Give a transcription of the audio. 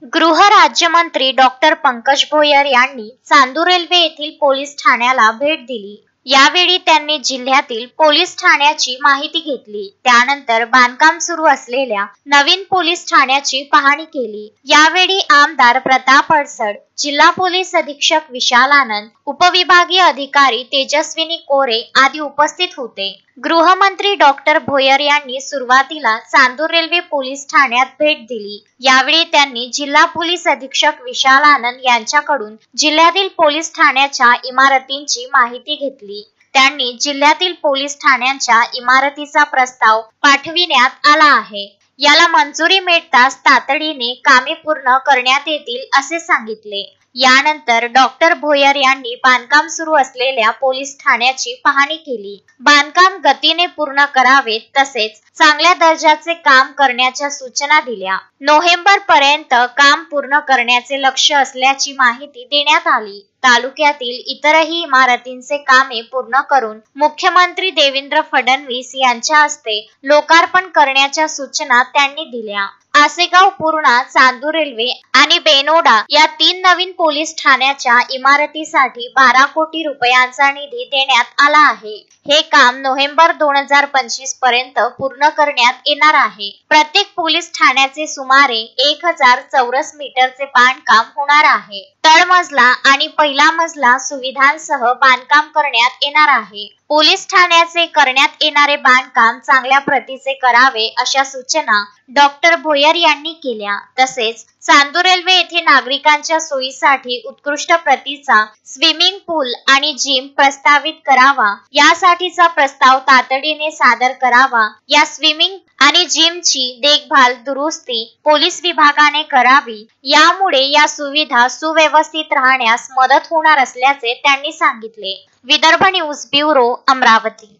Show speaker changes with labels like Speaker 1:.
Speaker 1: गृह राज्यमंत्री डॉक्टर पंकज भोयर यांनी चांदूर रेल्वे येथील पोलीस ठाण्याला भेट दिली। यावेळी त्यांनी जिल्ह्यातील पोलीस ठाण्याची माहिती घेतली। त्यानंतर बांधकाम सुरू असलेल्या नवीन पोलीस ठाण्याची पाहणी केली। यावेळी आमदार प्रताप अडसड, जिल्हा पोलीस अधीक्षक विशाल आनंद, उपविभागीय अधिकारी तेजस्विनी कोरे आदी उपस्थित होते। गृहमंत्री डॉक्टर भोयर यांनी सुरुवातीला चांदूर रेल्वे पोलीस ठाण्यात भेट दिली। यावेळी त्यांनी जिल्हा पोलीस अधीक्षक विशाल आनंद यांच्याकडून जिल्ह्यातील पोलीस ठाण्याच्या इमारतींची माहिती घेतली। त्यांनी जिल्ह्यातील पोलीस ठाण्यांच्या इमारतीचा प्रस्ताव पाठविण्यात आला आहे। याला मंजुरी मिळताच तातडीने कामे पूर्ण करण्यात येतील असे सांगितले। यानंतर डॉक्टर भोयर यांनी बांधकाम सुरू असलेल्या पोलीस ठाण्याची पाहणी केली। बांधकाम गतीने पूर्ण करावे तसेच चांगल्या दर्जाचे काम करण्याच्या सूचना दिल्या। नोव्हेंबर पर्यंत काम पूर्ण करण्याचे लक्ष्य असल्याची माहिती देण्यात आली। तालुक्यातील इतरही इमारतींचे कामे पूर्ण करून मुख्यमंत्री देवेंद्र फडणवीस यांच्या हस्ते लोकार्पण करण्याच्या सूचना त्यांनी दिल्या। आसेगाव, पूर्णा, चांदूर रेल्वे आणि बेनोडा या 3 नवीन पोलीस ठाण्याच्या इमारतीसाठी 12 कोटी रुपयांचा निधी देण्यात आला आहे। हे काम नोव्हेंबर 2025 पर्यंत पूर्ण करण्यात येणार आहे। प्रत्येक पोलीस ठाण्याचे सुमारे 1000 चौरस मीटरचे बांधकाम होणार आहे। तळमजला आणि पहिला मजला सुविधांसह बांधकाम करण्यात येणार आहे। पोलीस ठाण्याचे करण्यात येणारे बांधकाम चांगल्या प्रतीचे करावे अशा सूचना डॉक्टर भोयर यांनी केल्या। तसेच चांदूर रेल्वे येथे नागरिकांच्या सोयीसाठी उत्कृष्ट प्रतीचा स्विमिंग पूल आणि जिम प्रस्तावित करावा, यासाठीचा प्रस्ताव तातडीने सादर करावा। या स्विमिंग आणि जिमची देखभाल दुरुस्ती पोलीस विभागाने करावी। यामुळे या सुविधा सुव्यवस्थित राहण्यास मदत होणार असल्याचे त्यांनी सांगितले। Vidarbha news bureau, Amravati.